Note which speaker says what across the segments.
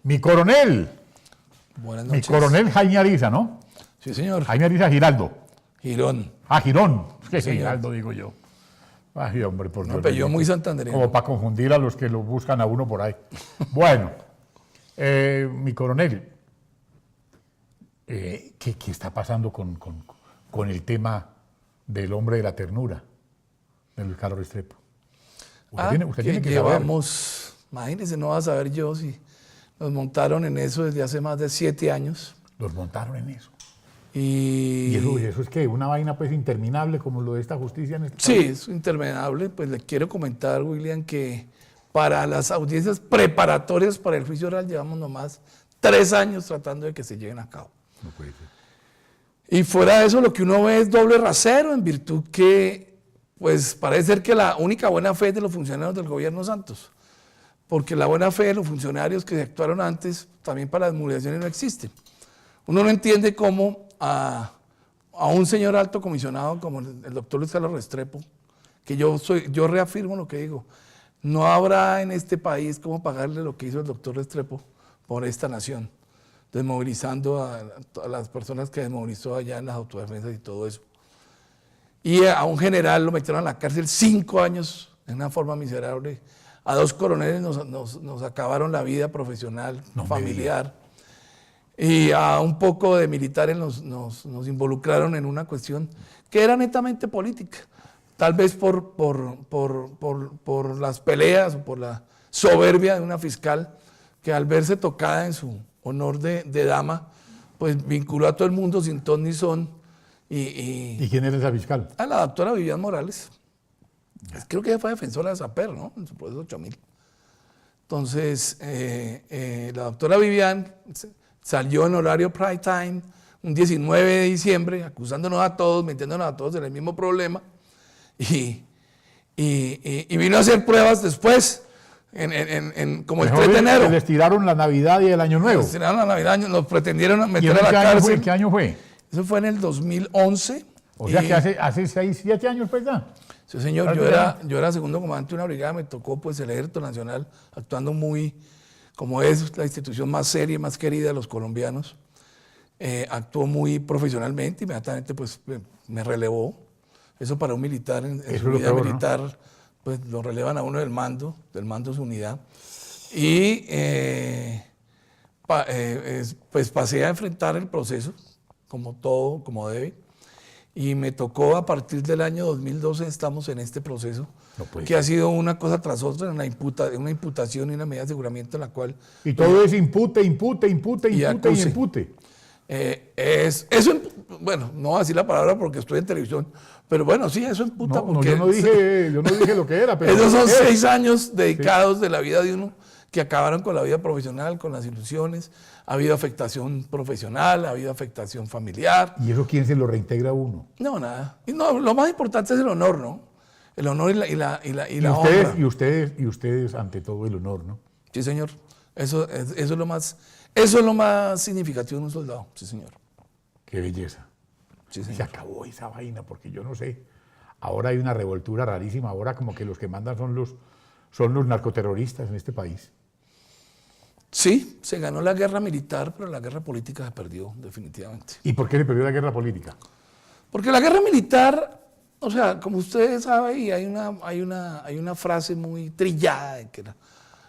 Speaker 1: Mi coronel.
Speaker 2: Buenas
Speaker 1: Mi
Speaker 2: noches.
Speaker 1: coronel Jaime Ariza, ¿no?
Speaker 2: Sí, señor.
Speaker 1: Jaime Ariza Giraldo.
Speaker 2: Girón.
Speaker 1: Ah, Girón. Es que
Speaker 2: Sí,
Speaker 1: Giraldo digo yo. Ay, hombre, por
Speaker 2: Un
Speaker 1: Dios.
Speaker 2: apellido
Speaker 1: bendito.
Speaker 2: muy santandereano.
Speaker 1: Como para confundir a los que lo buscan a uno por ahí. Bueno, mi coronel, ¿qué está pasando con el tema del hombre de la ternura, de Luis Carlos Restrepo? Usted tiene que saber.
Speaker 2: llevamos, imagínense, no va a saber yo si nos montaron en eso desde hace más de 7 años.
Speaker 1: Los montaron en eso.
Speaker 2: Y
Speaker 1: Eso es que una vaina pues interminable como lo de esta justicia en este
Speaker 2: sí,
Speaker 1: país.
Speaker 2: es interminable. Pues le quiero comentar, William, que para las audiencias preparatorias para el juicio oral llevamos nomás 3 años tratando de que se lleven a cabo.
Speaker 1: No puede ser.
Speaker 2: Y fuera de eso, lo que uno ve es doble rasero, en virtud que, pues parece ser que la única buena fe es de los funcionarios del gobierno Santos, porque la buena fe de los funcionarios que actuaron antes, también para las movilizaciones, no existe. Uno no entiende cómo a un señor alto comisionado como el doctor Luis Carlos Restrepo, que yo reafirmo lo que digo, no habrá en este país cómo pagarle lo que hizo el doctor Restrepo por esta nación, desmovilizando a las personas que desmovilizó allá en las autodefensas y todo eso. Y a un general lo metieron a la cárcel 5 años en una forma miserable. A 2 coroneles nos acabaron la vida profesional, familiar. Y a un poco de militares nos involucraron en una cuestión que era netamente política. Tal vez por las peleas o por la soberbia de una fiscal que al verse tocada en su honor de dama, pues vinculó a todo el mundo sin ton ni son.
Speaker 1: ¿Y quién era esa fiscal?
Speaker 2: A la doctora Vivian Morales. Creo que ella fue defensora de Saper, ¿no? En su proceso 8000. Entonces, la doctora Vivian salió en horario prime time un 19 de diciembre, acusándonos a todos, metiéndonos a todos en el mismo problema. Y vino a hacer pruebas después, como el 3 de enero.
Speaker 1: Les tiraron la Navidad y el Año Nuevo.
Speaker 2: Nos tiraron la Navidad, nos pretendieron
Speaker 1: ¿Y
Speaker 2: meter a la cárcel.
Speaker 1: ¿En qué año fue?
Speaker 2: Eso fue en el 2011.
Speaker 1: O sea que hace 6, 7 años pues ya.
Speaker 2: Sí, señor, yo era segundo comandante de una brigada, me tocó pues el Ejército Nacional actuando muy, como es la institución más seria y más querida de los colombianos, actuó muy profesionalmente, inmediatamente pues me relevó. Eso para un militar, en su vida militar, ¿no? Pues lo relevan a uno del mando de su unidad. Y pues pasé a enfrentar el proceso, como todo, como debe. Y me tocó a partir del año 2012, estamos en este proceso, que ha sido una cosa tras otra, una imputación y una medida de aseguramiento en la cual...
Speaker 1: Y todo es impute.
Speaker 2: Eso, bueno, no voy a decir la palabra porque estoy en televisión, pero bueno, sí, eso imputa.
Speaker 1: No, yo no dije lo que era. Pero
Speaker 2: esos son 6 años dedicados de la vida de uno que acabaron con la vida profesional, con las ilusiones. Ha habido afectación profesional, ha habido afectación familiar.
Speaker 1: ¿Y eso quién se lo reintegra a uno?
Speaker 2: No, nada. Y no, lo más importante es el honor, ¿no? El honor y la
Speaker 1: ustedes,
Speaker 2: honra.
Speaker 1: Y ustedes, ante todo, el honor, ¿no?
Speaker 2: Sí, señor. Eso es lo más significativo de un soldado, sí, señor.
Speaker 1: Qué belleza.
Speaker 2: Sí, señor.
Speaker 1: Se acabó esa vaina, porque yo no sé. Ahora hay una revoltura rarísima. Ahora como que los que mandan son los narcoterroristas en este país.
Speaker 2: Sí, se ganó la guerra militar, pero la guerra política se perdió, definitivamente.
Speaker 1: ¿Y por qué se perdió la guerra política?
Speaker 2: Porque la guerra militar, o sea, como ustedes saben, y hay una frase muy trillada de que la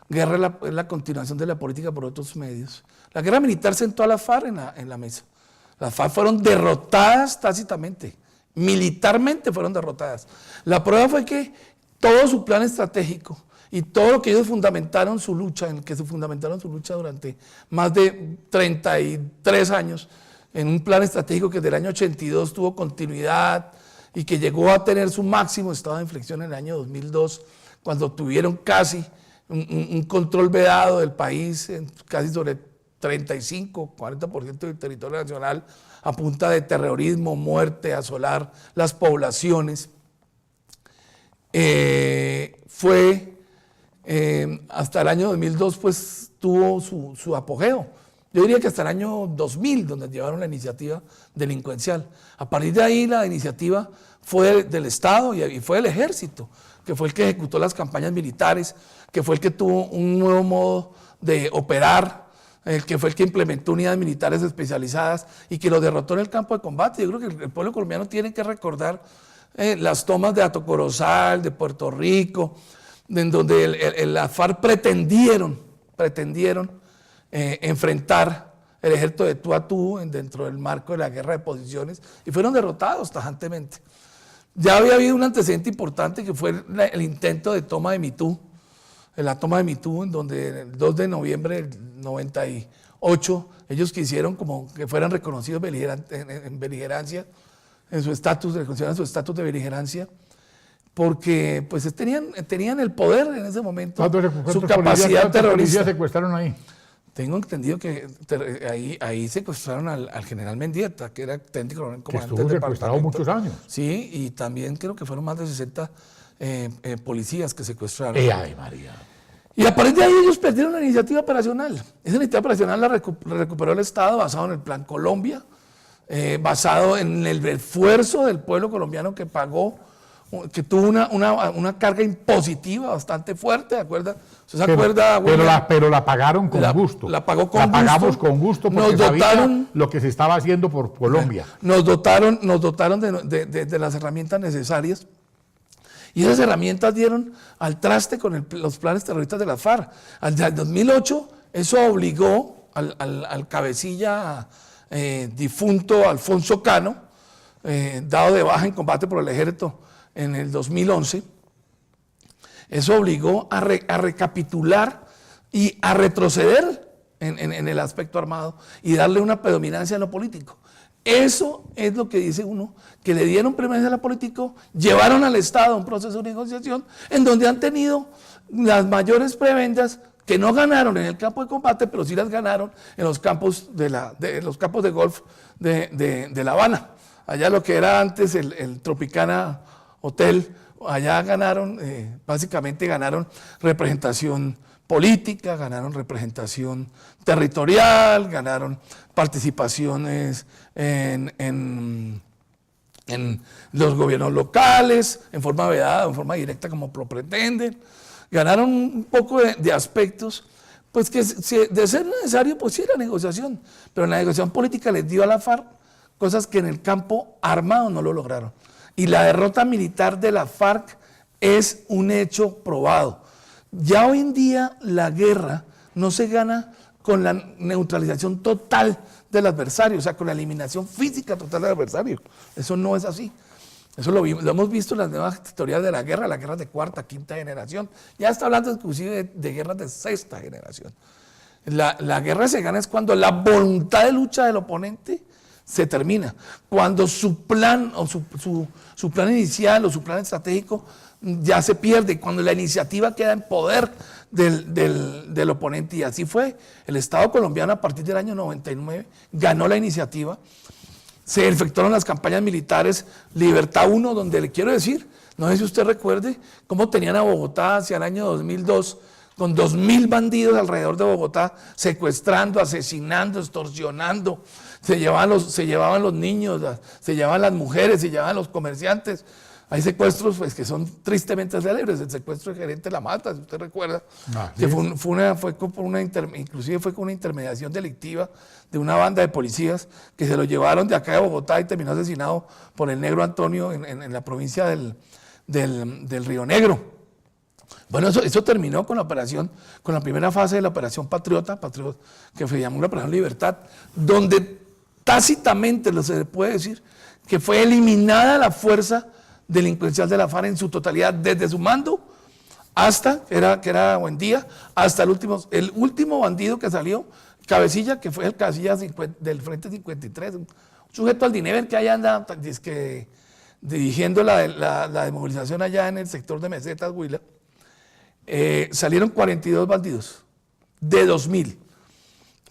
Speaker 2: guerra es la continuación de la política por otros medios. La guerra militar sentó a la FARC en la mesa. Las FARC fueron derrotadas tácitamente, militarmente fueron derrotadas. La prueba fue que todo su plan estratégico y todo lo que ellos fundamentaron su lucha, durante más de 33 años, en un plan estratégico que desde el año 82 tuvo continuidad y que llegó a tener su máximo estado de inflexión en el año 2002, cuando tuvieron casi un control vedado del país, casi sobre 35-40% del territorio nacional, a punta de terrorismo, muerte, asolar las poblaciones. Hasta el año 2002 pues tuvo su apogeo. Yo diría que hasta el año 2000, donde llevaron la iniciativa delincuencial. A partir de ahí la iniciativa fue del Estado y fue del Ejército, que fue el que ejecutó las campañas militares, que fue el que tuvo un nuevo modo de operar, el que fue el que implementó unidades militares especializadas y que lo derrotó en el campo de combate. Yo creo que el pueblo colombiano tiene que recordar las tomas de Atocorozal, de Puerto Rico, en donde las FARC pretendieron enfrentar el ejército de tú a tú dentro del marco de la guerra de posiciones y fueron derrotados tajantemente. Ya había habido un antecedente importante que fue el intento de toma de Mitú, la toma de Mitú, en donde el 2 de noviembre del 98 ellos quisieron como que fueran reconocidos en beligerancia, en su estatus, reconocieran su estatus de beligerancia, porque pues tenían el poder en ese momento, su capacidad terrorista.
Speaker 1: ¿Cuántos secuestraron ahí?
Speaker 2: Tengo entendido que ahí secuestraron al general Mendieta, que era técnico comandante
Speaker 1: que estuvo secuestrado muchos años.
Speaker 2: Sí, y también creo que fueron más de 60 policías que secuestraron.
Speaker 1: ¡Ay, María!
Speaker 2: Y a partir de ahí ellos perdieron la iniciativa operacional. Esa iniciativa operacional la recuperó el Estado basado en el Plan Colombia, basado en el esfuerzo del pueblo colombiano que pagó, que tuvo una carga impositiva bastante fuerte, ¿de acuerdo? ¿Usted se acuerda?
Speaker 1: Pero la pagaron con gusto.
Speaker 2: La pagó con gusto.
Speaker 1: La pagamos con gusto porque sabía lo que se estaba haciendo por Colombia.
Speaker 2: Nos dotaron de las herramientas necesarias. Y esas herramientas dieron al traste con los planes terroristas de la FARC. Al 2008, eso obligó al cabecilla difunto Alfonso Cano, dado de baja en combate por el ejército en el 2011, eso obligó a recapitular y a retroceder en el aspecto armado y darle una predominancia a lo político. Eso es lo que dice uno, que le dieron preeminencia a lo político, llevaron al Estado a un proceso de negociación en donde han tenido las mayores prebendas que no ganaron en el campo de combate, pero sí las ganaron en los campos los campos de golf de La Habana. Allá lo que era antes el Tropicana Hotel, allá ganaron, básicamente ganaron representación política, ganaron representación territorial, ganaron participaciones en los gobiernos locales, en forma vedada, en forma directa como lo pretenden. Ganaron un poco de aspectos, pues que de ser necesario, pues sí era negociación, pero la negociación política les dio a la FARC cosas que en el campo armado no lo lograron. Y la derrota militar de la FARC es un hecho probado. Ya hoy en día la guerra no se gana con la neutralización total del adversario, o sea, con la eliminación física total del adversario. Eso no es así. Eso lo hemos visto en las nuevas teorías de la guerra, las guerras de cuarta, quinta generación. Ya está hablando inclusive de guerras de sexta generación. La guerra se gana es cuando la voluntad de lucha del oponente se termina. Cuando su plan o su plan inicial o su plan estratégico ya se pierde, cuando la iniciativa queda en poder del oponente. Y así fue. El Estado colombiano a partir del año 99 ganó la iniciativa. Se efectuaron las campañas militares Libertad 1, donde le quiero decir, no sé si usted recuerde, cómo tenían a Bogotá hacia el año 2002, con 2.000 bandidos alrededor de Bogotá, secuestrando, asesinando, extorsionando. Se llevaban los niños, se llevaban las mujeres, se llevaban los comerciantes. Hay secuestros pues, que son tristemente célebres. El secuestro del gerente La Mata, si usted recuerda, que inclusive fue con una intermediación delictiva de una banda de policías que se lo llevaron de acá de Bogotá y terminó asesinado por el negro Antonio en la provincia del Río Negro. Bueno, eso terminó con la operación, con la primera fase de la operación Patriota, que se llamó la Operación Libertad, donde tácitamente se puede decir que fue eliminada la fuerza delincuencial de la FARC en su totalidad, desde su mando hasta, que era Buendía, hasta el último bandido que salió, Cabecilla, que fue el cabecilla del Frente 53, un sujeto al Dinever que allá anda dirigiendo la desmovilización allá en el sector de Mesetas, Huila. Salieron 42 bandidos de 2.000.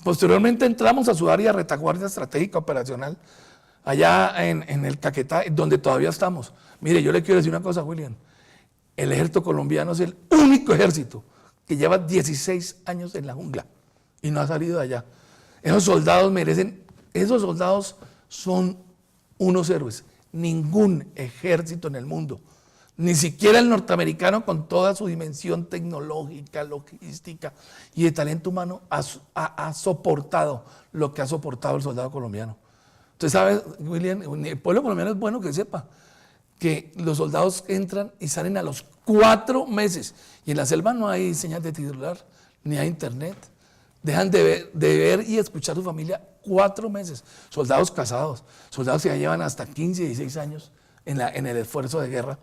Speaker 2: Posteriormente entramos a su área retaguardia estratégica operacional allá en el Caquetá, donde todavía estamos. Mire, yo le quiero decir una cosa, William. El ejército colombiano es el único ejército que lleva 16 años en la jungla y no ha salido de allá. Esos soldados son unos héroes. Ningún ejército en el mundo Ni siquiera el norteamericano, con toda su dimensión tecnológica, logística y de talento humano, ha soportado lo que ha soportado el soldado colombiano. Entonces, ¿sabes, William? El pueblo colombiano es bueno que sepa que los soldados entran y salen a los 4 meses. Y en la selva no hay señal de titular, ni hay internet. Dejan de ver y escuchar a su familia 4 meses. Soldados casados, soldados que ya llevan hasta 15, 16 años en el esfuerzo de guerra.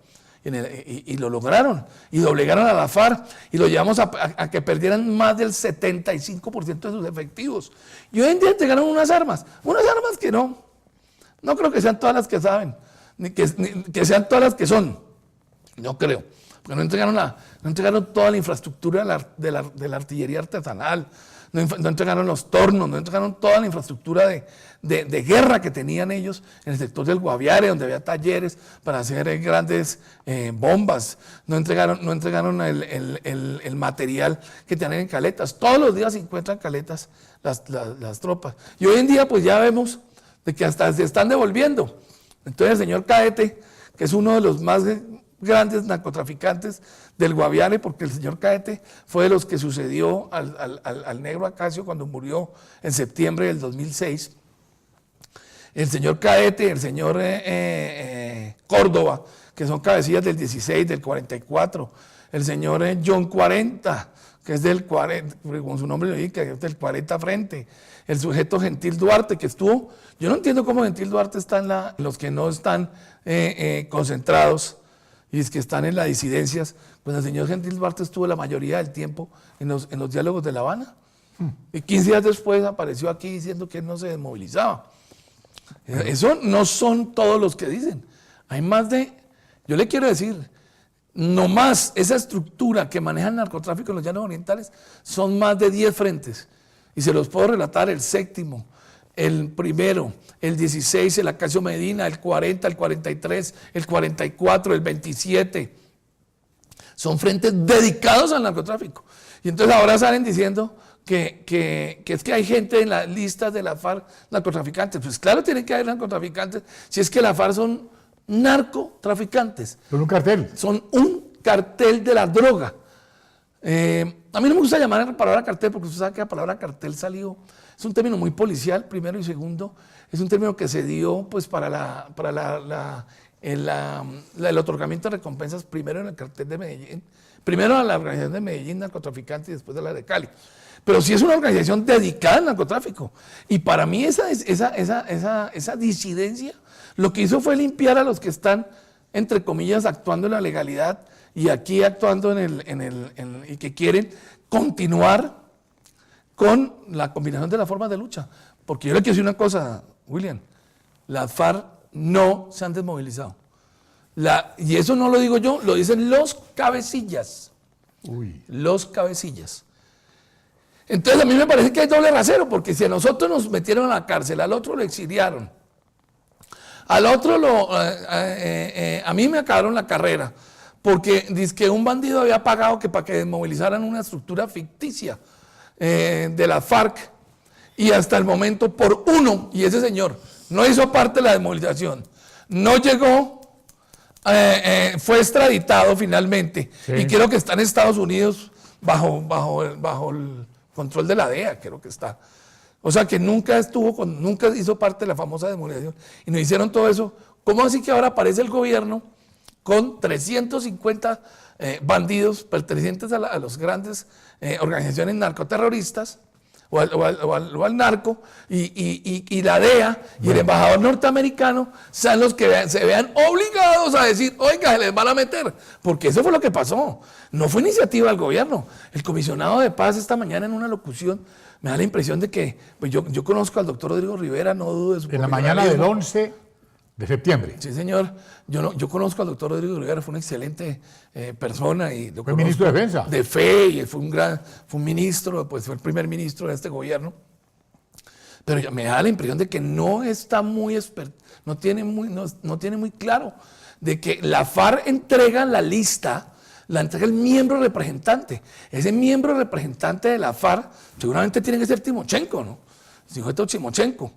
Speaker 2: Y lo lograron. Y doblegaron a la FARC. Y lo llevamos a que perdieran más del 75% de sus efectivos. Y hoy en día entregaron unas armas que no creo que sean todas las que saben. Ni que sean todas las que son. No creo. Porque no entregaron toda la infraestructura de la artillería artesanal. No entregaron los tornos, no entregaron toda la infraestructura de guerra que tenían ellos en el sector del Guaviare, donde había talleres para hacer grandes bombas. No entregaron el material que tenían en caletas. Todos los días se encuentran caletas las tropas. Y hoy en día pues ya vemos de que hasta se están devolviendo. Entonces el señor Caete, que es uno de los más grandes narcotraficantes del Guaviare, porque el señor Caete fue de los que sucedió al negro Acacio cuando murió en septiembre del 2006. El señor Caete, el señor Córdoba, que son cabecillas del 16, del 44, el señor John 40, que es del 40, como su nombre lo indica, que es del 40 frente, el sujeto Gentil Duarte, que estuvo, yo no entiendo cómo Gentil Duarte está en los que no están concentrados, y es que están en las disidencias, pues el señor Gentil Duarte estuvo la mayoría del tiempo en los diálogos de La Habana. Y 15 días después apareció aquí diciendo que él no se desmovilizaba. Eso no son todos los que dicen. Hay más yo le quiero decir, nomás esa estructura que maneja el narcotráfico en los llanos orientales son más de 10 frentes. Y se los puedo relatar: el 7º, el 1º, el 16, el Acacio Medina, el 40, el 43, el 44, el 27. Son frentes dedicados al narcotráfico. Y entonces ahora salen diciendo que es que hay gente en las listas de la FARC narcotraficantes. Pues claro, tienen que haber narcotraficantes, si es que la FARC son narcotraficantes.
Speaker 1: Son un cartel.
Speaker 2: Son un cartel de la droga. A mí no me gusta llamar la palabra cartel, porque usted sabe que la palabra cartel salió, es un término muy policial, primero, y segundo, es un término que se dio pues para el otorgamiento de recompensas, primero en el cartel de Medellín, primero a la organización de Medellín, narcotraficante, y después a la de Cali. Pero sí es una organización dedicada al narcotráfico. Y para mí esa disidencia lo que hizo fue limpiar a los que están, entre comillas, actuando en la legalidad y aquí actuando y que quieren continuar con la combinación de las formas de lucha. Porque yo le quiero decir una cosa, William, las FARC no se han desmovilizado. Y eso no lo digo yo, lo dicen los cabecillas.
Speaker 1: Uy.
Speaker 2: Los cabecillas. Entonces a mí me parece que hay doble rasero, porque si a nosotros nos metieron a la cárcel, al otro lo exiliaron, al otro a mí me acabaron la carrera, porque dice que un bandido había pagado para que desmovilizaran una estructura ficticia de la FARC, y hasta el momento por uno, y ese señor no hizo parte de la desmovilización, no llegó, fue extraditado finalmente, sí. Y creo que está en Estados Unidos bajo el control de la DEA, creo que está. O sea que nunca hizo parte de la famosa desmovilización, y nos hicieron todo eso. ¿Cómo así que ahora aparece el gobierno con 350 bandidos pertenecientes a las grandes organizaciones narcoterroristas o al narco, y la DEA y el embajador norteamericano sean los que se vean obligados a decir, oiga, se les van a meter? Porque eso fue lo que pasó. No fue iniciativa del gobierno. El comisionado de paz esta mañana en una locución me da la impresión de que, pues yo conozco al doctor Rodrigo Rivera, no dudo de su
Speaker 1: en la mañana del 11 de septiembre.
Speaker 2: Sí, señor. Yo conozco al doctor Rodrigo Rivera, fue una excelente persona. Y
Speaker 1: fue ministro de Defensa.
Speaker 2: De fe, y fue un ministro, pues fue el primer ministro de este gobierno. Pero me da la impresión de que no está muy no tiene muy claro de que la FARC entrega la lista, la entrega el miembro representante. Ese miembro representante de la FARC seguramente tiene que ser Timochenko, ¿no? El sujeto Timochenko.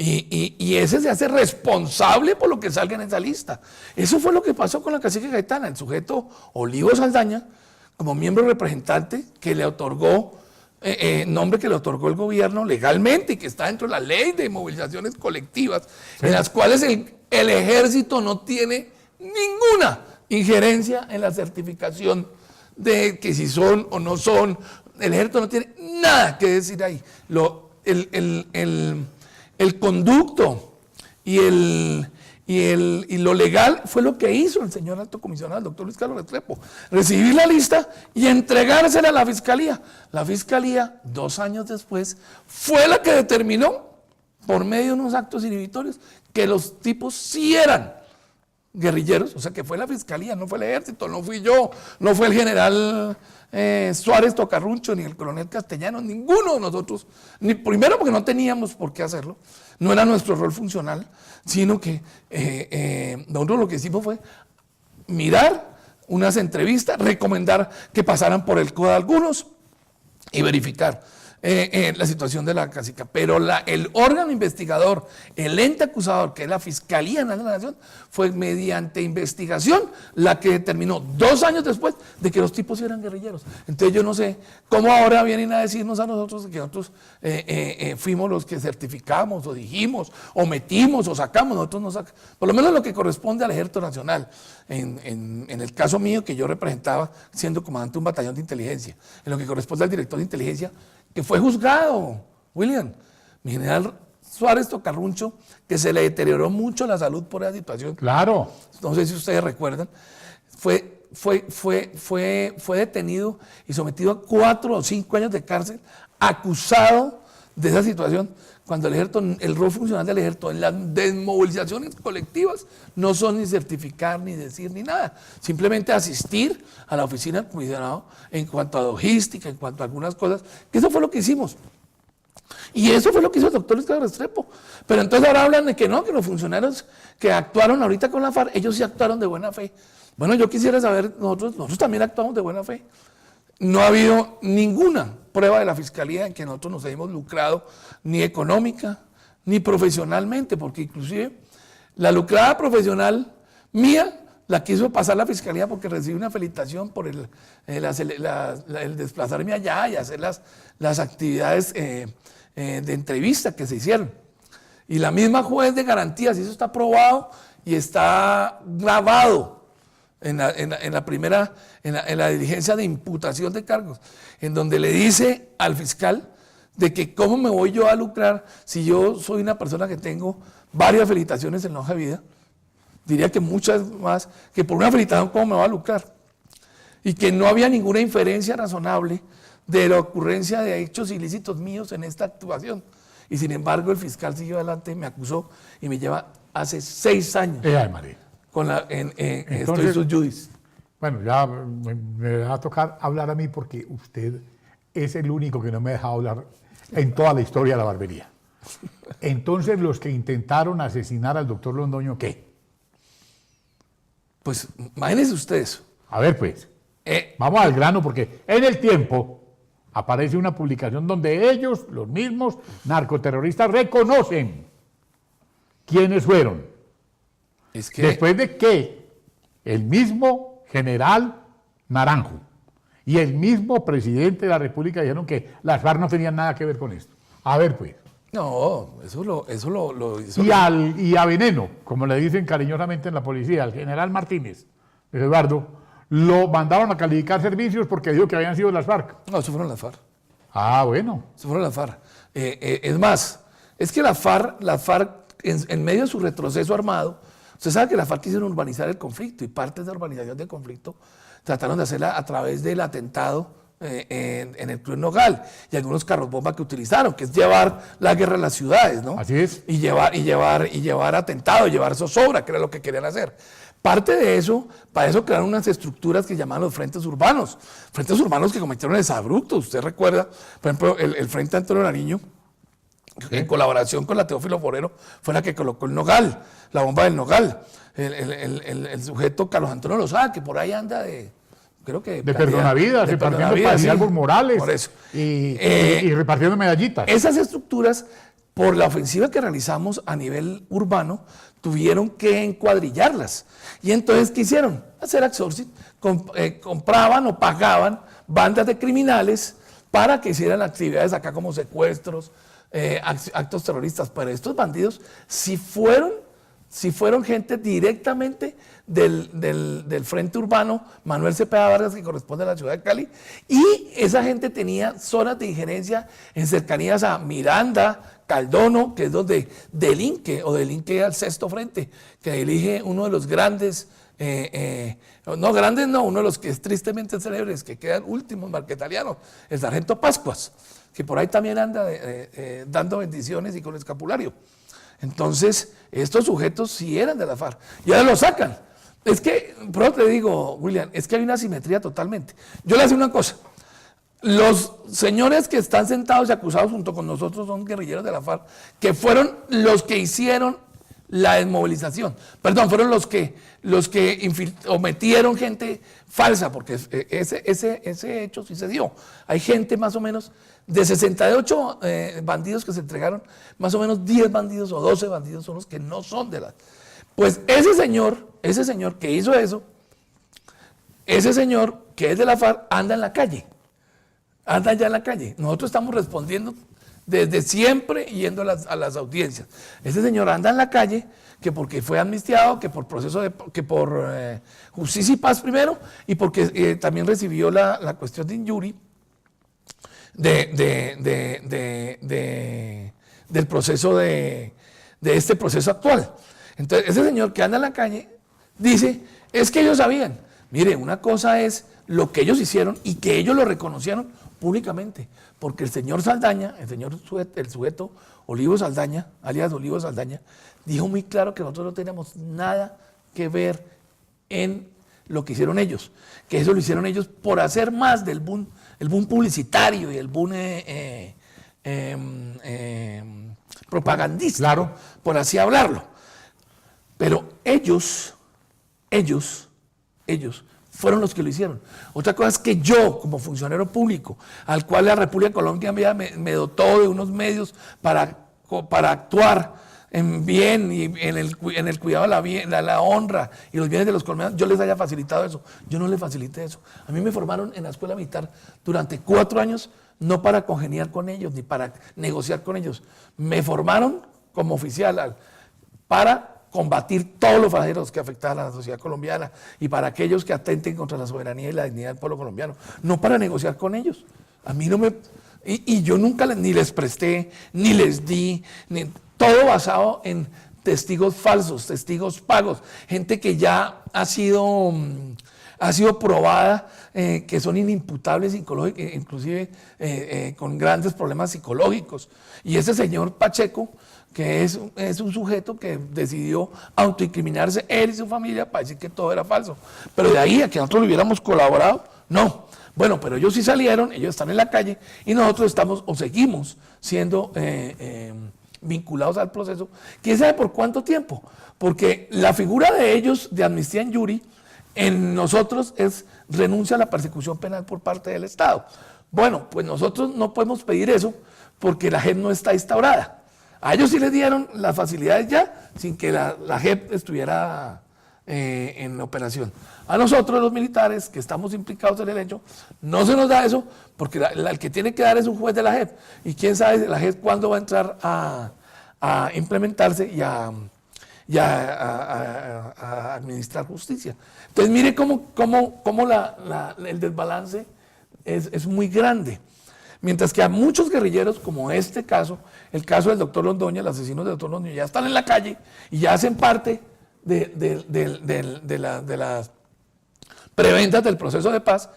Speaker 2: Y ese se hace responsable por lo que salga en esa lista. Eso fue lo que pasó con la cacique Gaitana, el sujeto Olivo Saldaña, como miembro representante que le otorgó, nombre que le otorgó el gobierno legalmente y que está dentro de la ley de movilizaciones colectivas, en las cuales el ejército no tiene ninguna injerencia en la certificación de que si son o no son. El ejército no tiene nada que decir ahí. El conducto y lo legal fue lo que hizo el señor alto comisionado, el doctor Luis Carlos Restrepo, recibir la lista y entregársela a la fiscalía. La fiscalía, 2 años después, fue la que determinó, por medio de unos actos inhibitorios, que los tipos sí eran guerrilleros, o sea que fue la fiscalía, no fue el ejército, no fui yo, no fue el general Suárez Tocarruncho, ni el coronel Castellano, ninguno de nosotros, ni primero porque no teníamos por qué hacerlo, no era nuestro rol funcional, sino que nosotros lo que hicimos fue mirar unas entrevistas, recomendar que pasaran por el CODA algunos y verificar la situación de la cacica. Pero el órgano investigador, el ente acusador, que es la Fiscalía Nacional de la Nación, fue mediante investigación la que determinó 2 años después de que los tipos eran guerrilleros. Entonces yo no sé cómo ahora vienen a decirnos a nosotros que nosotros fuimos los que certificamos o dijimos o metimos o sacamos. Nosotros no sacamos, por lo menos lo que corresponde al Ejército Nacional. En el caso mío, que yo representaba siendo comandante de un batallón de inteligencia, en lo que corresponde al director de inteligencia, que fue juzgado, William, mi general Suárez Tocarruncho, que se le deterioró mucho la salud por esa situación.
Speaker 1: Claro.
Speaker 2: No sé si ustedes recuerdan, fue detenido y sometido a 4 o 5 años de cárcel, acusado de esa situación, cuando el ejército, el rol funcional del ejército en las desmovilizaciones colectivas no son ni certificar, ni decir, ni nada. Simplemente asistir a la oficina del comisionado en cuanto a logística, en cuanto a algunas cosas, que eso fue lo que hicimos. Y eso fue lo que hizo el doctor Luis Carlos Restrepo. Pero entonces ahora hablan de que no, que los funcionarios que actuaron ahorita con la FARC, ellos sí actuaron de buena fe. Bueno, yo quisiera saber, nosotros también actuamos de buena fe. No ha habido ninguna prueba de la Fiscalía en que nosotros nos hayamos lucrado, ni económica, ni profesionalmente, porque inclusive la lucrada profesional mía la quiso pasar la Fiscalía porque recibí una felicitación por el desplazarme allá y hacer las actividades de entrevista que se hicieron. Y la misma juez de garantías, y eso está probado y está grabado en la diligencia de imputación de cargos, en donde le dice al fiscal de que cómo me voy yo a lucrar si yo soy una persona que tengo varias felicitaciones en la hoja de vida, diría que muchas más, que por una felicitación cómo me va a lucrar, y que no había ninguna inferencia razonable de la ocurrencia de hechos ilícitos míos en esta actuación. Y sin embargo el fiscal siguió adelante, me acusó y me lleva hace 6 años.
Speaker 1: Ay, María.
Speaker 2: Estoy sub judice.
Speaker 1: Bueno, ya me va a tocar hablar a mí porque usted es el único que no me ha dejado hablar en toda la historia de la barbería. Entonces, los que intentaron asesinar al doctor Londoño, ¿qué?
Speaker 2: Pues imagínense ustedes.
Speaker 1: A ver, pues, vamos al grano porque en El Tiempo aparece una publicación donde ellos, los mismos narcoterroristas, reconocen quiénes fueron.
Speaker 2: Es que
Speaker 1: después de que el mismo general Naranjo y el mismo presidente de la República dijeron que las FARC no tenían nada que ver con esto. A ver, pues.
Speaker 2: no, eso lo hizo.
Speaker 1: Y a Veneno, como le dicen cariñosamente en la policía, al general Martínez, Eduardo, lo mandaron a calificar servicios porque dijo que habían sido las FARC.
Speaker 2: No, eso fueron las FARC.
Speaker 1: Ah, bueno.
Speaker 2: Eso fueron las FARC. Es más, es que la FARC en medio de su retroceso armado, usted sabe que la FARC quisieron urbanizar el conflicto y parte de la urbanización del conflicto trataron de hacerla a través del atentado en el Club Nogal y algunos carros bomba que utilizaron, que es llevar la guerra a las ciudades, ¿no?
Speaker 1: Así es.
Speaker 2: Y llevar atentados, llevar zozobra, que era lo que querían hacer. Parte de eso, para eso crearon unas estructuras que llamaban los frentes urbanos que cometieron exabruptos. Usted recuerda, por ejemplo, el Frente Antonio Nariño, en colaboración con la Teófilo Forero, fue la que colocó el Nogal, la bomba del Nogal. El sujeto Carlos Antonio Lozada, que por ahí anda de
Speaker 1: perdonavidas, repartiendo palabras morales
Speaker 2: por eso.
Speaker 1: Y repartiendo medallitas.
Speaker 2: Esas estructuras por la ofensiva que realizamos a nivel urbano, tuvieron que encuadrillarlas. Y entonces, ¿qué hicieron? Hacer outsourcing. Compraban o pagaban bandas de criminales para que hicieran actividades acá como secuestros, actos terroristas. Pero estos bandidos sí fueron gente directamente del Frente Urbano Manuel Cepeda Vargas, que corresponde a la ciudad de Cali, y esa gente tenía zonas de injerencia en cercanías a Miranda, Caldono, que es donde delinque al Sexto Frente, que elige uno de los grandes, uno de los que es tristemente célebres, que quedan últimos marquetalianos, el sargento Pascuas, que por ahí también anda dando bendiciones y con escapulario. Entonces, estos sujetos sí eran de la FARC, y ahora lo sacan. Es que, pero te digo, William, es que hay una asimetría totalmente. Yo le hago una cosa. Los señores que están sentados y acusados junto con nosotros son guerrilleros de la FARC, que fueron los que hicieron la desmovilización. Perdón, fueron los que metieron gente falsa, porque ese hecho sí se dio. Hay gente más o menos de 68 bandidos que se entregaron, más o menos 10 bandidos o 12 bandidos son los que no son de la... Pues ese señor que hizo eso, ese señor que es de la FARC anda en la calle. Anda ya en la calle. Nosotros estamos respondiendo desde siempre yendo a las audiencias. Ese señor anda en la calle, que porque fue amnistiado, que por justicia y paz primero, y porque también recibió la cuestión de injury del proceso de este proceso actual. Entonces, ese señor que anda en la calle dice, es que ellos sabían. Mire, una cosa es lo que ellos hicieron y que ellos lo reconocieron públicamente, porque el señor Saldaña, el sujeto Olivo Saldaña, alias Olivo Saldaña, dijo muy claro que nosotros no teníamos nada que ver en lo que hicieron ellos, que eso lo hicieron ellos por hacer más del boom, el boom publicitario y el boom propagandístico,
Speaker 1: claro,
Speaker 2: por así hablarlo. Pero ellos fueron los que lo hicieron. Otra cosa es que yo, como funcionario público, al cual la República de Colombia me dotó de unos medios para actuar en bien y en el cuidado de la honra y los bienes de los colombianos, yo les haya facilitado eso. Yo no les facilité eso. A mí me formaron en la escuela militar durante 4 años, no para congeniar con ellos ni para negociar con ellos. Me formaron como oficial para combatir todos los flagelos que afectaban a la sociedad colombiana y para aquellos que atenten contra la soberanía y la dignidad del pueblo colombiano, no para negociar con ellos. A mí no me... Y yo nunca ni les presté, ni les di, todo basado en testigos falsos, testigos pagos, gente que ya ha sido probada, que son inimputables inclusive con grandes problemas psicológicos. Y ese señor Pacheco, que es un sujeto que decidió autoincriminarse él y su familia para decir que todo era falso. Pero de ahí a que nosotros le hubiéramos colaborado, no. Bueno, pero ellos sí salieron, ellos están en la calle y nosotros estamos o seguimos siendo vinculados al proceso. ¿Quién sabe por cuánto tiempo? Porque la figura de ellos, de amnistía en Yuri, en nosotros es renuncia a la persecución penal por parte del Estado. Bueno, pues nosotros no podemos pedir eso porque la JEP no está instaurada. A ellos sí les dieron las facilidades ya, sin que la JEP estuviera en operación. A nosotros, los militares, que estamos implicados en el hecho, no se nos da eso, porque el que tiene que dar es un juez de la JEP. Y quién sabe la JEP cuándo va a entrar a implementarse y a administrar justicia. Entonces, mire cómo el desbalance es muy grande. Mientras que a muchos guerrilleros, como este caso, el caso del doctor Londoño, los asesinos del doctor Londoño, ya están en la calle y ya hacen parte de las preventas del proceso de paz.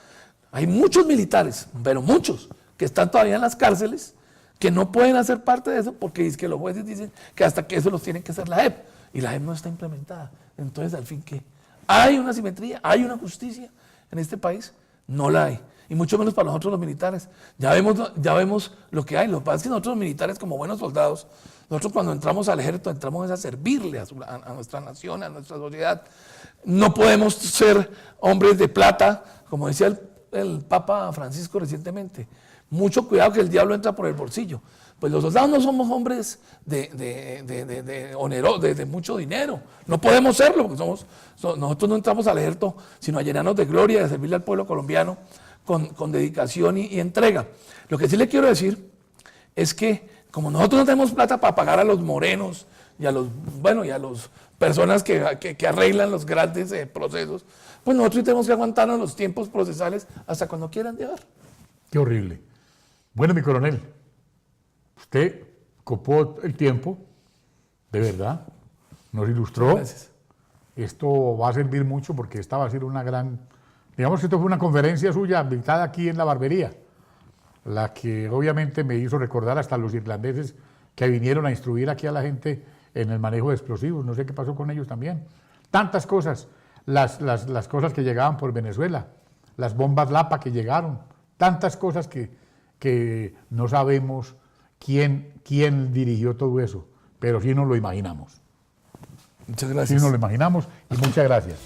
Speaker 2: Hay muchos militares, pero muchos, que están todavía en las cárceles, que no pueden hacer parte de eso porque es que los jueces dicen que hasta que eso los tiene que hacer la JEP, y la JEP no está implementada. Entonces, al fin, ¿qué? ¿Hay una simetría? ¿Hay una justicia en este país? No la hay. Y mucho menos para nosotros los militares. Ya vemos lo que hay. Lo que pasa es que nosotros los militares, como buenos soldados, nosotros cuando entramos al ejército, entramos a servirle a nuestra nación, a nuestra sociedad. No podemos ser hombres de plata, como decía el Papa Francisco recientemente. Mucho cuidado que el diablo entra por el bolsillo. pues los soldados no somos hombres de mucho dinero. No podemos serlo, porque nosotros no entramos al ejército sino a llenarnos de gloria, de servirle al pueblo colombiano con dedicación y entrega. Lo que sí le quiero decir es que como nosotros no tenemos plata para pagar a los morenos y a los personas que arreglan los grandes procesos, pues nosotros tenemos que aguantarnos los tiempos procesales hasta cuando quieran llegar.
Speaker 1: Qué horrible. Bueno, mi coronel, usted copó el tiempo, de verdad, nos ilustró.
Speaker 2: Gracias.
Speaker 1: Esto va a servir mucho porque esta va a ser una gran... Digamos que esto fue una conferencia suya invitada aquí en la barbería, la que obviamente me hizo recordar hasta los irlandeses que vinieron a instruir aquí a la gente en el manejo de explosivos. No sé qué pasó con ellos también. Tantas cosas, las cosas que llegaban por Venezuela, las bombas Lapa que llegaron, tantas cosas que no sabemos quién dirigió todo eso, pero sí nos lo imaginamos.
Speaker 2: Muchas
Speaker 1: Sí
Speaker 2: gracias.
Speaker 1: nos lo imaginamos y muchas gracias.